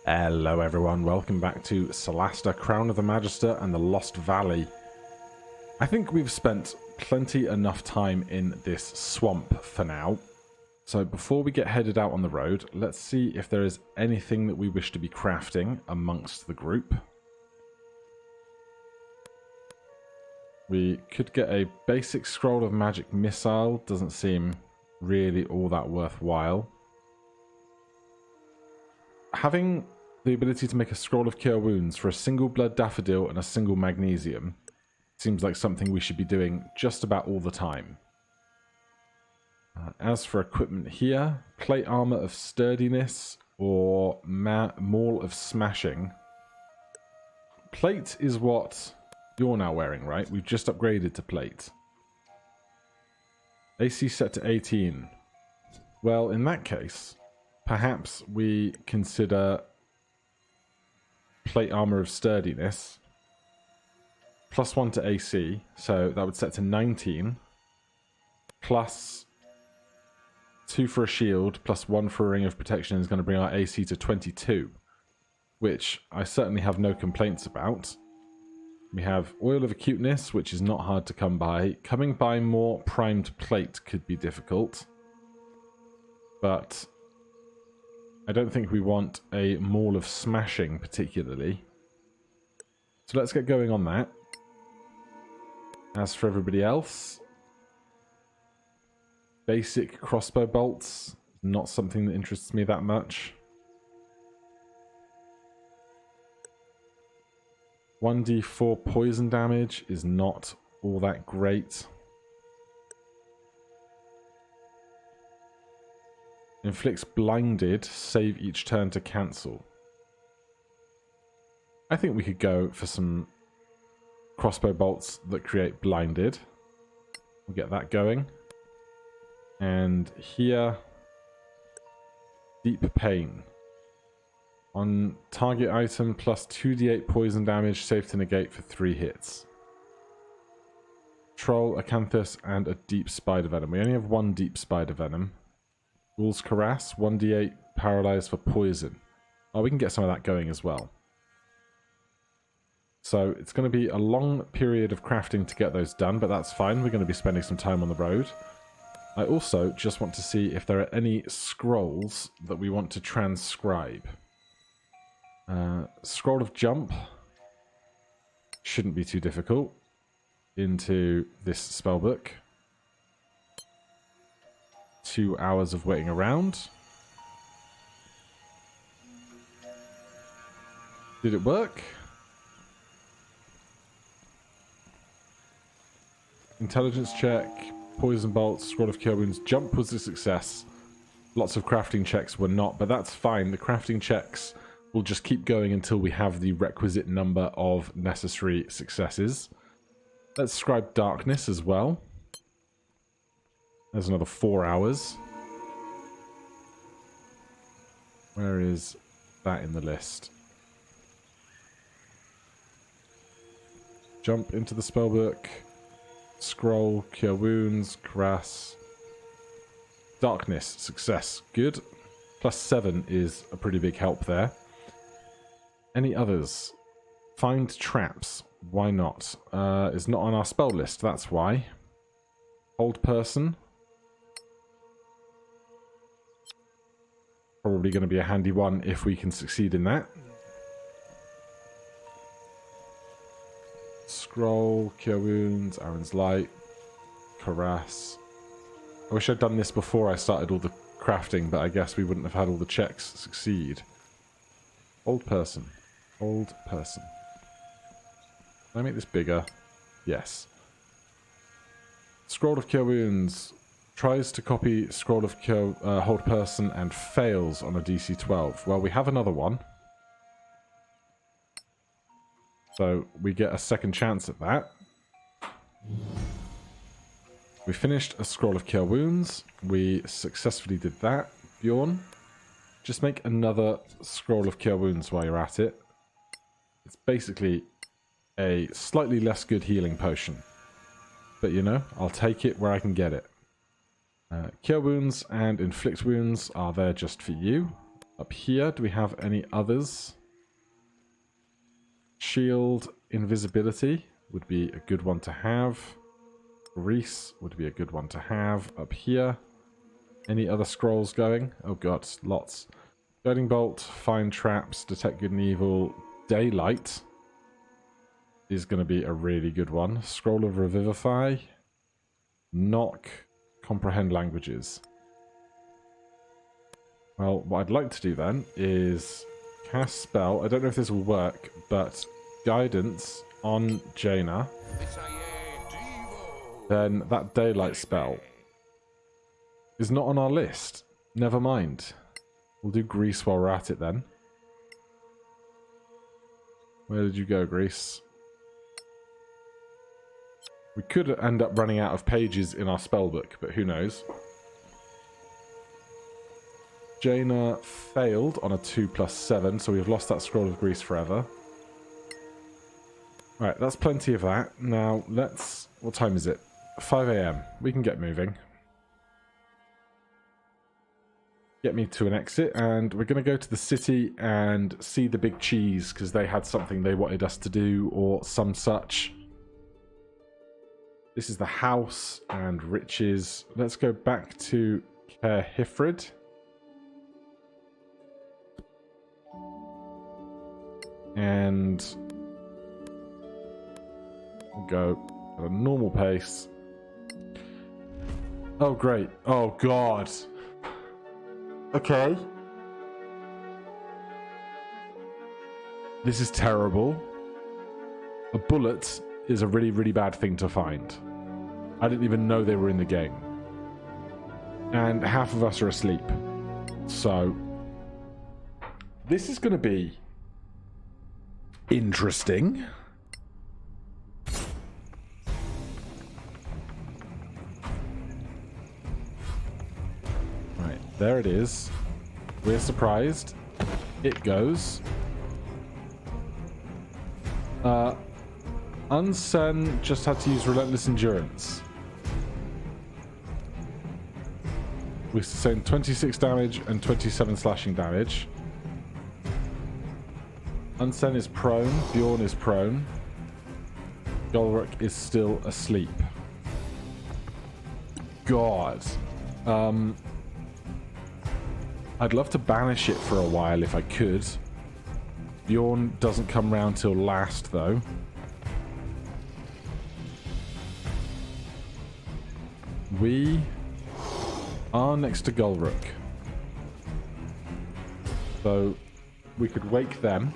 Hello everyone, welcome back to Solasta Crown of the Magister and the Lost Valley. I think we've spent plenty enough time in this swamp for now. So before we get headed out on the road, let's see if there is anything that we wish to be crafting amongst the group. We could get a basic scroll of magic missile, doesn't seem really all that worthwhile. Having the ability to make a scroll of cure wounds for a single blood daffodil and a single magnesium seems like something we should be doing just about all the time. As for equipment here, plate armor of sturdiness or maul of smashing. Plate is what you're now wearing, right? We've just upgraded to plate. AC set to 18. Well, in that case, perhaps we consider plate armor of sturdiness. +1 to AC, so that would set to 19. Plus 2 for a shield, +1 for a ring of protection is going to bring our AC to 22. Which I certainly have no complaints about. We have oil of acuteness, which is not hard to come by. Coming by more primed plate could be difficult. But I don't think we want a maul of smashing particularly. So let's get going on that. As for everybody else, basic crossbow bolts, not something that interests me that much. 1d4 poison damage is not all that great. Inflicts blinded, save each turn to cancel. I think we could go for some crossbow bolts that create blinded. We'll get that going. And here, deep pain. On target item, plus 2d8 poison damage, safe to negate for 3 hits. Troll, Acanthus, and a deep spider venom. We only have 1 deep spider venom. Ghoul's Caress, 1d8 paralyzed for poison. Oh, we can get some of that going as well. So it's going to be a long period of crafting to get those done, but that's fine. We're going to be spending some time on the road. I also just want to see if there are any scrolls that we want to transcribe. Scroll of Jump shouldn't be too difficult into this spellbook. 2 hours of waiting around. Did it work? Intelligence check, poison bolts, scroll of cure wounds. Jump was a success. Lots of crafting checks were not, but that's fine. The crafting checks will just keep going until we have the requisite number of necessary successes. Let's scribe darkness as well. There's another 4 hours. Where is that in the list? Jump into the spellbook. Scroll, cure wounds, caress. Darkness, success, good. +7 is a pretty big help there. Any others? Find traps. Why not? It's not on our spell list, that's why. Hold person. Probably going to be a handy one if we can succeed in that. Scroll, cure wounds, Aaron's light, caress. I wish I'd done this before I started all the crafting, but I guess we wouldn't have had all the checks succeed. Hold person. Hold person. Can I make this bigger? Yes. Scroll of cure wounds. Tries to copy scroll of cure hold person and fails on a DC 12. Well, we have another one. So we get a second chance at that. We finished a scroll of cure wounds. We successfully did that. Bjorn, just make another scroll of cure wounds while you're at it. It's basically a slightly less good healing potion. But you know, I'll take it where I can get it. Cure wounds and inflict wounds are there just for you. Up here, do we have any others? Shield, invisibility would be a good one to have. Grease would be a good one to have. Up here, any other scrolls going? Oh god, lots. Guiding bolt, find traps, detect good and evil. Daylight is going to be a really good one. Scroll of revivify. Knock, comprehend languages. Well, what I'd like to do then is cast spell. I don't know if this will work, but guidance on Jaina. Then that daylight spell is not on our list. Never mind. We'll do Grease while we're at it then. Where did you go, Grease? We could end up running out of pages in our spellbook, but who knows. Jaina failed on a 2+7, so we've lost that Scroll of Grease forever. Alright, that's plenty of that. Now, let's... What time is it? 5 AM. We can get moving. Get me to an exit, and we're going to go to the city and see the big cheese, because they had something they wanted us to do, or some such. This is the house and riches. Let's go back to Caer Hifrid. And go at a normal pace. Oh, great. Oh, God. Okay. This is terrible. A bullet is a really, really bad thing to find. I didn't even know they were in the game. And half of us are asleep. So, this is going to be interesting. Right, there it is. We're surprised. It goes. Unsen just had to use Relentless Endurance. We sustained 26 damage and 27 slashing damage. Unsen is prone. Bjorn is prone. Golruk is still asleep. God. I'd love to banish it for a while if I could. Bjorn doesn't come round till last, though. We are next to Golruk. So we could wake them.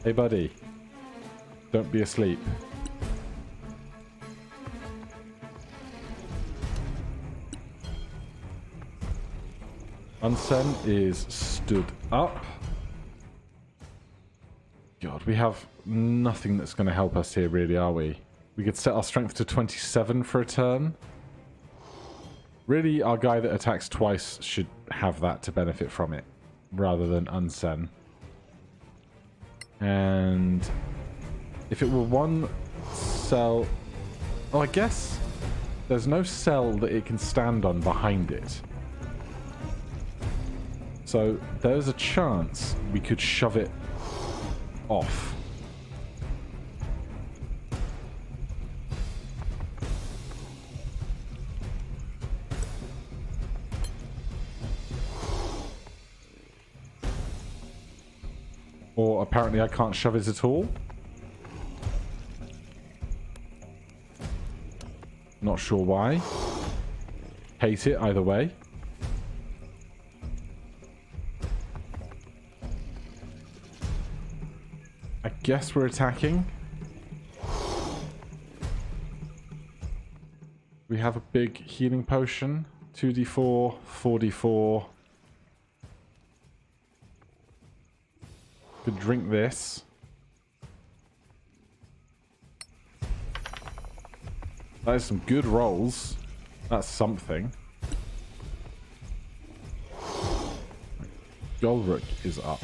Hey, buddy. Don't be asleep. Unsen is stood up. God, we have nothing that's going to help us here, really, are we? We could set our strength to 27 for a turn. Really, our guy that attacks twice should have that to benefit from it, rather than Unsen. And if it were one cell... Oh, I guess there's no cell that it can stand on behind it. So there's a chance we could shove it off. Or apparently I can't shove it at all. Not sure why. Hate it either way. I guess we're attacking. We have a big healing potion. 2d4, 4d4. Could drink this. That is some good rolls. That's something. Golruk is up.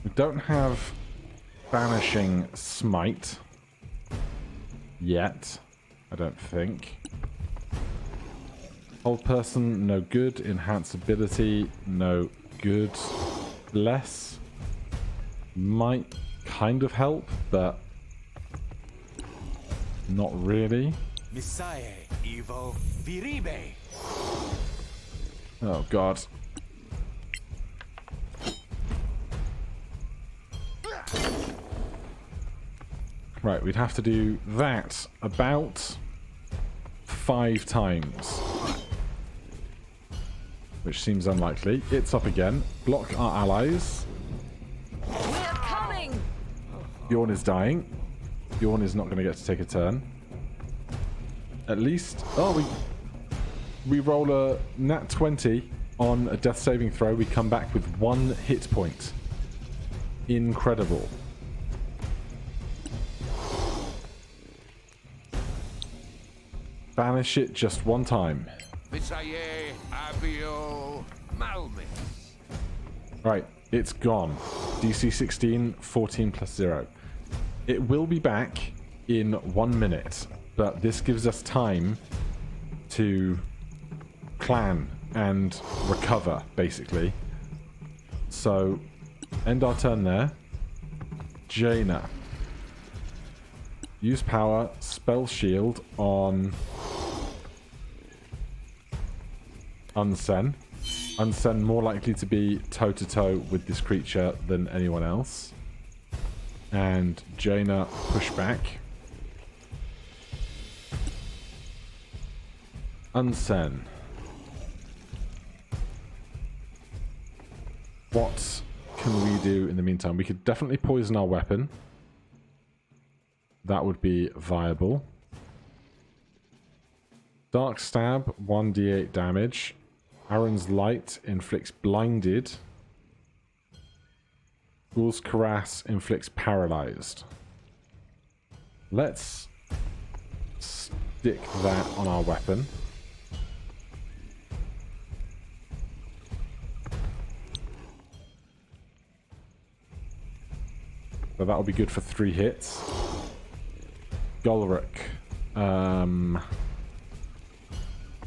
We don't have banishing smite yet, I don't think. Hold person, no good. Enhance ability, no good. Bless might kind of help, but not really. Oh god. Right, we'd have to do that about 5 times. Which seems unlikely. It's up again. Block our allies. We're coming! Bjorn is dying. Bjorn is not going to get to take a turn. At least... Oh, we roll a nat 20 on a death saving throw. We come back with 1 hit point. Incredible. Banish it just 1 time. Right, it's gone. DC 16, 14 plus 0. It will be back in 1 minute, but this gives us time to plan and recover, basically. So, end our turn there. Jaina. Use power, spell shield on Unsen. Unsen more likely to be toe-to-toe with this creature than anyone else. And Jaina push back. Unsen. What can we do in the meantime? We could definitely poison our weapon. That would be viable. Dark Stab, 1d8 damage. Aaron's Light inflicts blinded. Ghoul's Caress inflicts paralyzed. Let's stick that on our weapon. So that'll be good for 3 hits. Golrick.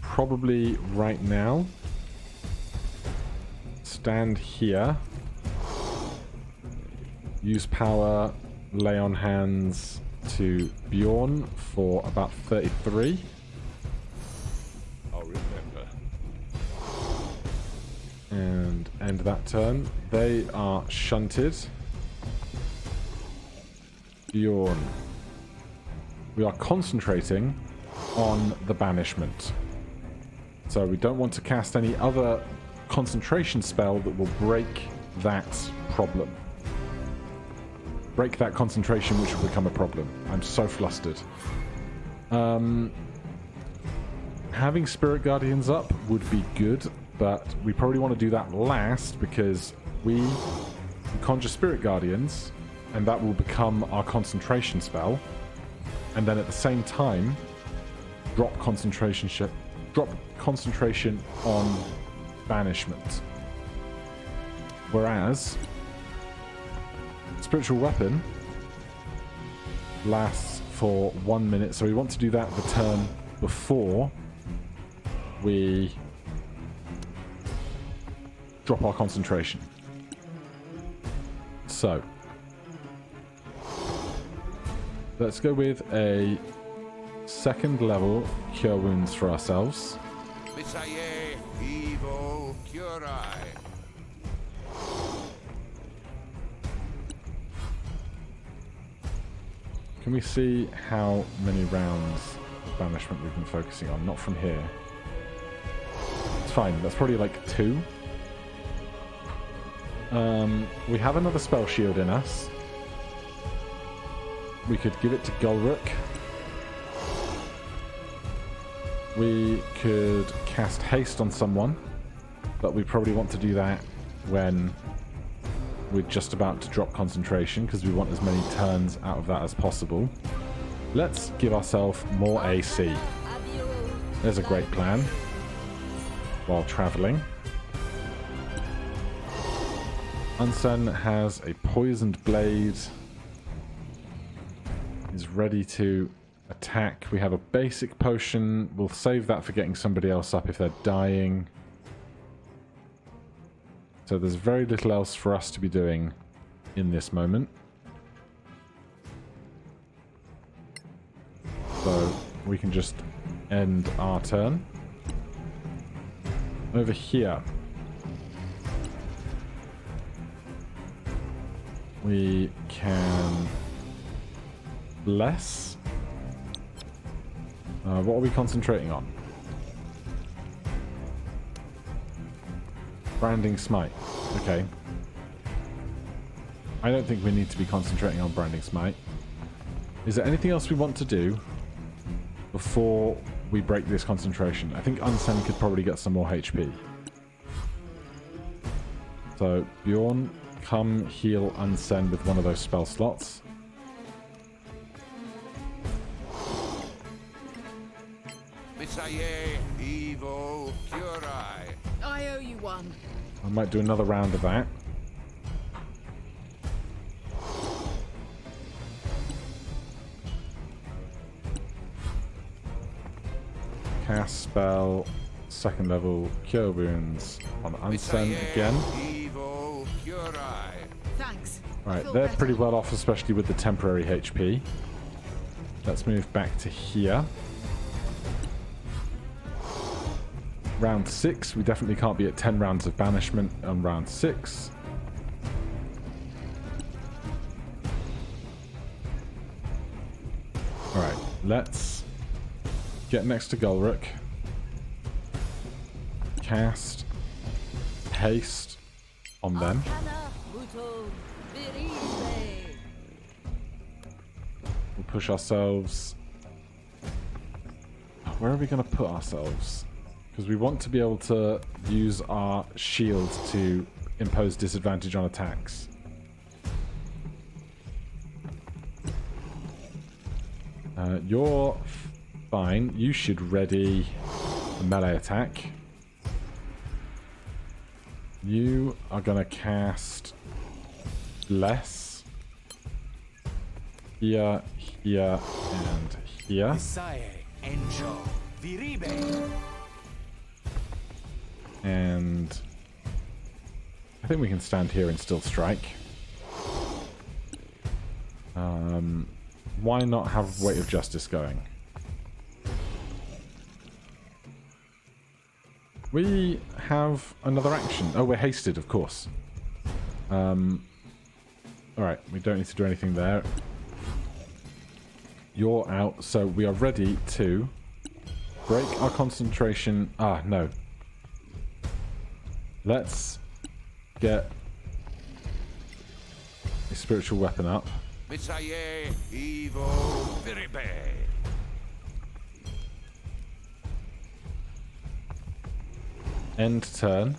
Probably right now. Stand here. Use power. Lay on hands to Bjorn for about 33. I'll remember. And end that turn. They are shunted. Bjorn. We are concentrating on the banishment. So we don't want to cast any other concentration spell that will break that problem. Break that concentration, which will become a problem. I'm so flustered. Having Spirit Guardians up would be good, but we probably want to do that last because we conjure Spirit Guardians, and that will become our concentration spell. And then at the same time, drop concentration on banishment. Whereas Spiritual Weapon lasts for 1 minute, so we want to do that the turn before we drop our concentration. So let's go with a 2nd level Cure Wounds for ourselves. Can we see how many rounds of banishment we've been focusing on? Not from here. It's fine, that's probably like 2. We have another spell shield in us. We could give it to Golrick. We could cast haste on someone, but we probably want to do that when we're just about to drop concentration because we want as many turns out of that as possible. Let's give ourselves more AC. There's a great plan while traveling. Unsen has a poisoned blade. is ready to attack. We have a basic potion. We'll save that for getting somebody else up if they're dying. So there's very little else for us to be doing in this moment. So we can just end our turn. Over here, we can bless. What are we concentrating on? Branding Smite. Okay. I don't think we need to be concentrating on Branding Smite. Is there anything else we want to do before we break this concentration? I think Unsend could probably get some more HP. So, Bjorn, come heal Unsend with one of those spell slots. I owe you one. I might do another round of that. Cast spell, second level, cure wounds on Unsend again. Thanks. Alright, they're pretty well off, especially with the temporary HP. Let's move back to here. Round 6, we definitely can't be at 10 rounds of banishment on round 6. Alright, let's get next to Gulrick. Cast haste on them. We'll push ourselves. Where are we going to put ourselves? Because we want to be able to use our shield to impose disadvantage on attacks. You're fine. You should ready a melee attack. You are going to cast Bless. Here, here, and here. And I think we can stand here and still strike. Why not have Weight of Justice going? We have another action. Oh, we're hasted, of course. Alright, we don't need to do anything there. You're out, so we are ready to break our concentration. Ah, no. Let's get a spiritual weapon up. End turn.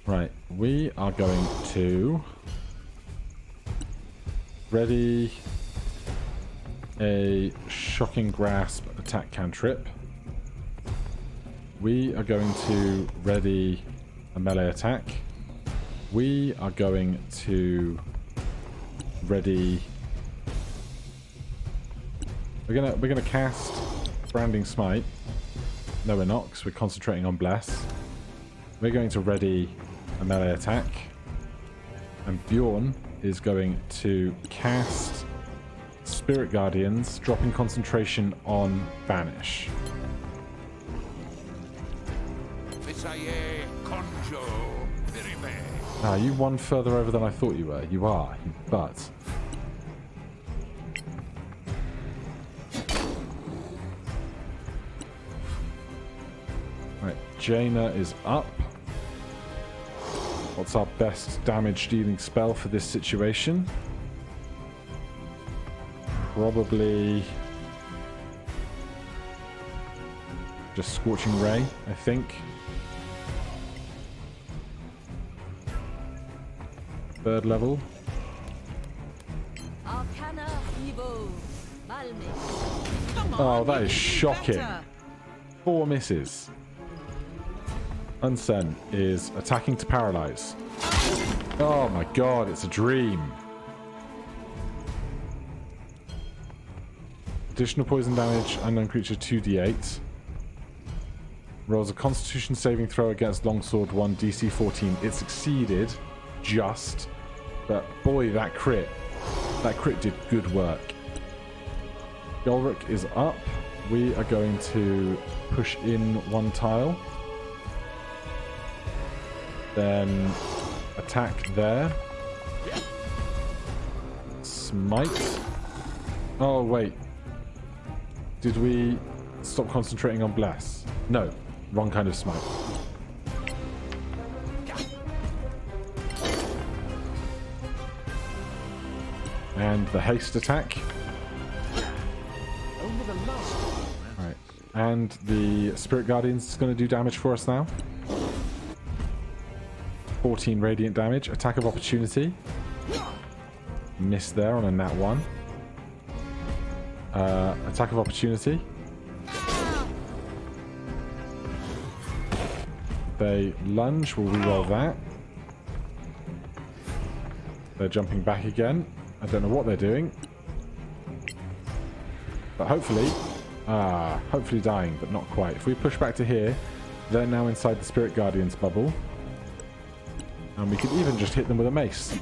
Right, we are going to ready a shocking grasp attack cantrip. We are going to ready a melee attack. We are going to ready. We're gonna cast Branding Smite. No, we're not, because we're concentrating on Bless. We're going to ready a melee attack, and Bjorn is going to cast Spirit Guardians, dropping concentration on Vanish. Ah, you one further over than I thought you were. You are, you butt. Right, Jaina is up. What's our best damage dealing spell for this situation? Probably just Scorching Ray, I think. Third level. Oh, that is shocking. 4 misses. Unsen is attacking to paralyze. Oh my god, it's a dream. Additional poison damage, unknown creature 2d8. Rolls a constitution saving throw against longsword 1 DC 14. It succeeded, just. But boy, that crit did good work. Golric is up. We are going to push in 1 tile. Then attack there. Smite. Oh, wait. Did we stop concentrating on Bless? No. Wrong kind of smite. And the haste attack. Right. And the Spirit Guardians is going to do damage for us now. 14 radiant damage. Attack of opportunity. Missed there on a nat 1. Attack of opportunity. They lunge. We'll reroll that. They're jumping back again. I don't know what they're doing. But hopefully... hopefully dying, but not quite. If we push back to here, they're now inside the Spirit Guardians bubble. And we could even just hit them with a mace.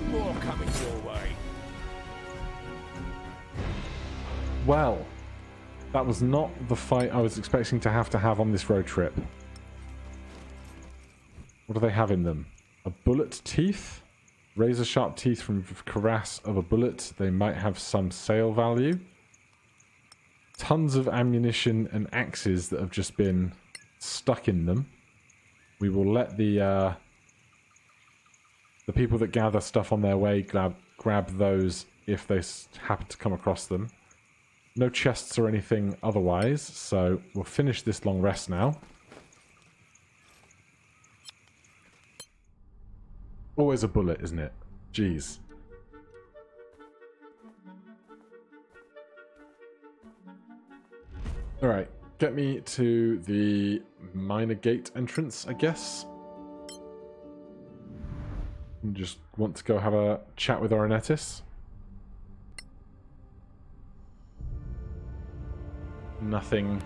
More coming your way. Well, that was not the fight I was expecting to have on this road trip. What do they have in them? A bullet teeth? Razor sharp teeth from Karass of a bullet. They might have some sale value. Tons of ammunition and axes that have just been stuck in them. We will let the people that gather stuff on their way grab those if they happen to come across them. No chests or anything otherwise, so we'll finish this long rest now. Always a bullet, isn't it? Jeez. Alright, get me to the minor gate entrance, I guess. And just want to go have a chat with Ornetis. Nothing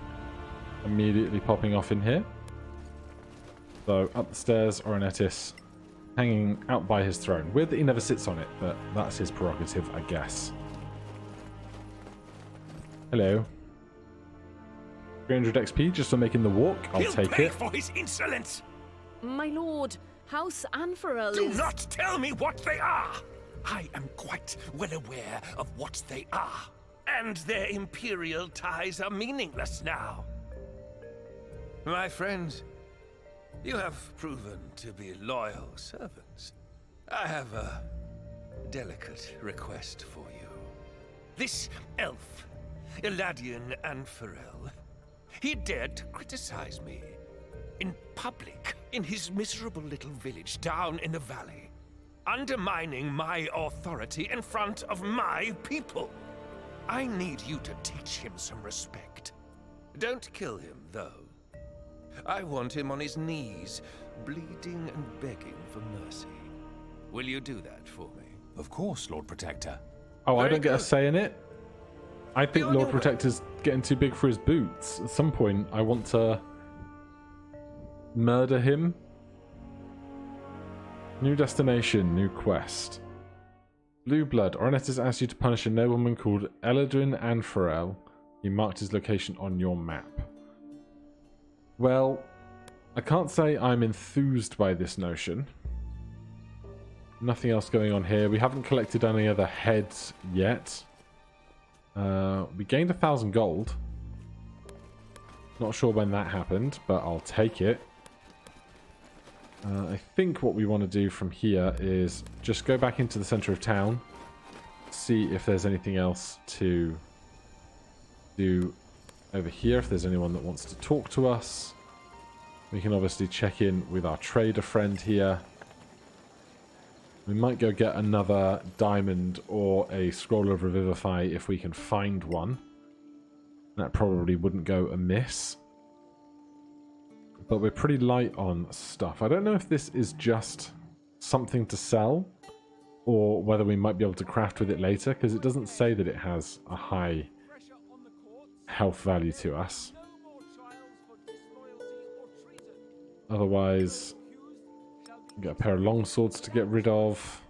immediately popping off in here. So, up the stairs, Ornetis hanging out by his throne. Weird that he never sits on it, but that's his prerogative, I guess. Hello. 300 XP just for making the walk. I'll take pay it. For his insolence. My lord, House Anfarel Do is... not tell me what they are. I am quite well aware of what they are. And their imperial ties are meaningless now. My friend, you have proven to be loyal servants. I have a delicate request for you. This elf, Eladian Anfarel, he dared to criticize me. In public, in his miserable little village down in the valley. Undermining my authority in front of my people. I need you to teach him some respect. Don't kill him, though. I want him on his knees, bleeding and begging for mercy. Will you do that for me? Of course, Lord Protector. Oh, I Very don't get a good. say in it? I think Be on Lord your way. Protector's getting too big for his boots. At some point, I want to murder him. New destination, new quest. Blue Blood. Ornetis asked you to punish a nobleman called Eladrin Anfarel. He marked his location on your map. Well, I can't say I'm enthused by this notion. Nothing else going on here. We haven't collected any other heads yet. We gained 1,000 gold. Not sure when that happened, but I'll take it. I think what we want to do from here is just go back into the center of town, see if there's anything else to do over here, if there's anyone that wants to talk to us. We can obviously check in with our trader friend here. We might go get another diamond or a scroll of Revivify if we can find one. That probably wouldn't go amiss. But we're pretty light on stuff. I don't know if this is just something to sell or whether we might be able to craft with it later, because it doesn't say that it has a high health value to us. Otherwise, get a pair of long swords to get rid of.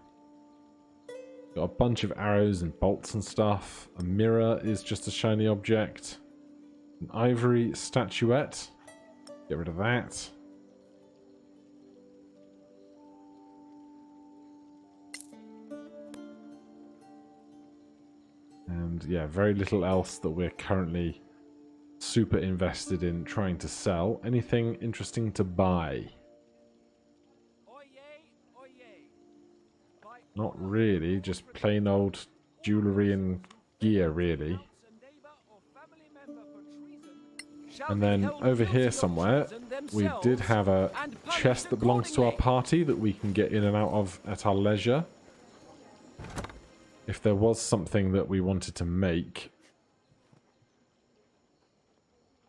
Got a bunch of arrows and bolts and stuff. A mirror is just a shiny object. An ivory statuette. Get rid of that. And yeah, very little else that we're currently super invested in trying to sell. Anything interesting to buy? Not really, just plain old jewellery and gear, really. And then over here somewhere, we did have a chest that belongs to our party that we can get in and out of at our leisure. If there was something that we wanted to make.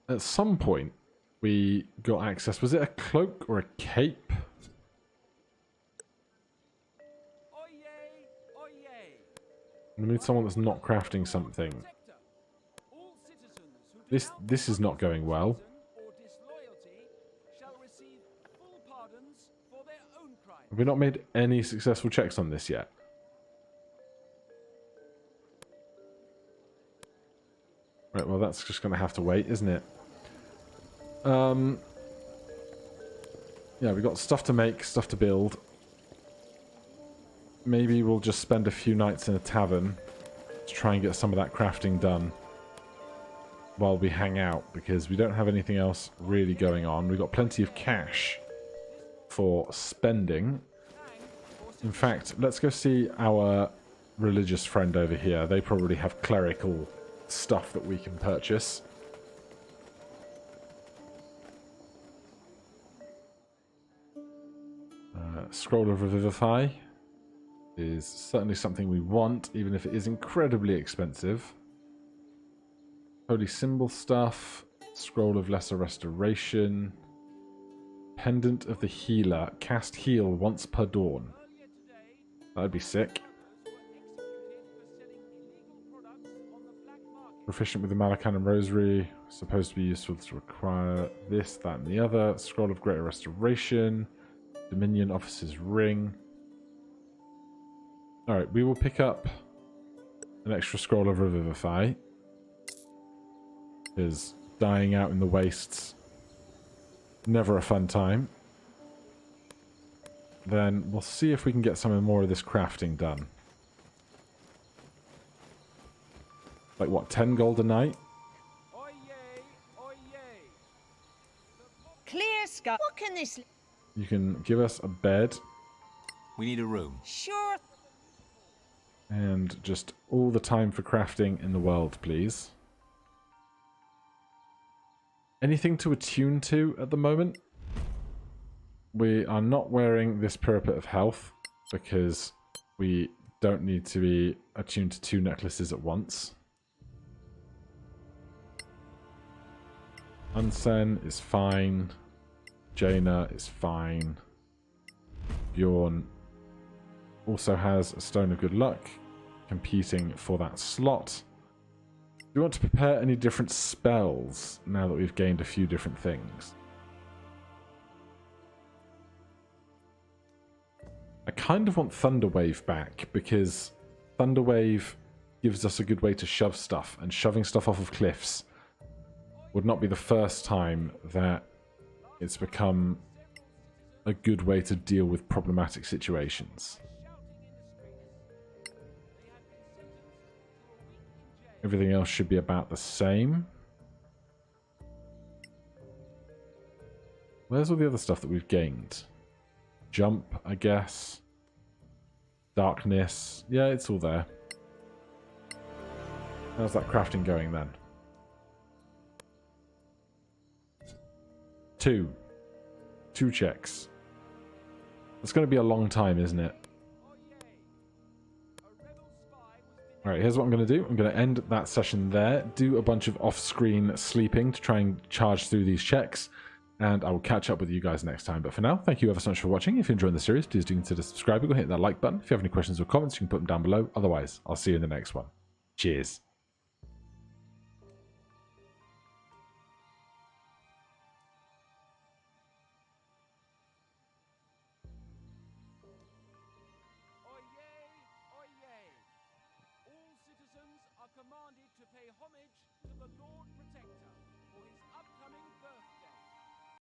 At some point, we got access. Was it a cloak or a cape? We need someone that's not crafting something. This is not going well. Have we not made any successful checks on this yet? Right, well that's just going to have to wait, isn't it? Yeah, we've got stuff to make, stuff to build. Maybe we'll just spend a few nights in a tavern to try and get some of that crafting done while we hang out, because we don't have anything else really going on. We've got plenty of cash for spending. In fact, let's go see our religious friend over here. They probably have clerical stuff that we can purchase. Scroll of Revivify is certainly something we want, even if it is incredibly expensive. Holy Symbol stuff. Scroll of Lesser Restoration. Pendant of the Healer. Cast heal once per dawn. That'd be sick. Proficient with the Malacan and Rosary. Supposed to be useful to acquire this, that, and the other. Scroll of Greater Restoration. Dominion Officer's Ring. Alright, we will pick up an extra Scroll of Revivify. Because dying out in the wastes, never a fun time. Then we'll see if we can get some more of this crafting done. Like what, 10 gold a night? Clear sky. What can this... You can give us a bed. We need a room. Sure. And just all the time for crafting in the world, please. Anything to attune to at the moment? We are not wearing this Parapet of Health because we don't need to be attuned to 2 necklaces at once. Unsen is fine. Jaina is fine. Bjorn also has a Stone of Good Luck, competing for that slot. Do you want to prepare any different spells now that we've gained a few different things? I kind of want Thunderwave back, because Thunderwave gives us a good way to shove stuff, and shoving stuff off of cliffs would not be the first time that it's become a good way to deal with problematic situations. Everything else should be about the same. Where's all the other stuff that we've gained? Jump, I guess. Darkness. Yeah, it's all there. How's that crafting going then? 2 checks. It's going to be a long time, isn't it? Alright, here's what I'm going to do. I'm going to end that session there, do a bunch of off-screen sleeping to try and charge through these checks, and I will catch up with you guys next time. But for now, thank you ever so much for watching. If you're enjoying the series, please do consider subscribing or hit that like button. If you have any questions or comments, you can put them down below. Otherwise, I'll see you in the next one. Cheers. Oyez! Oyez! All citizens are commanded to pay homage to the Lord Protector for his upcoming birthday.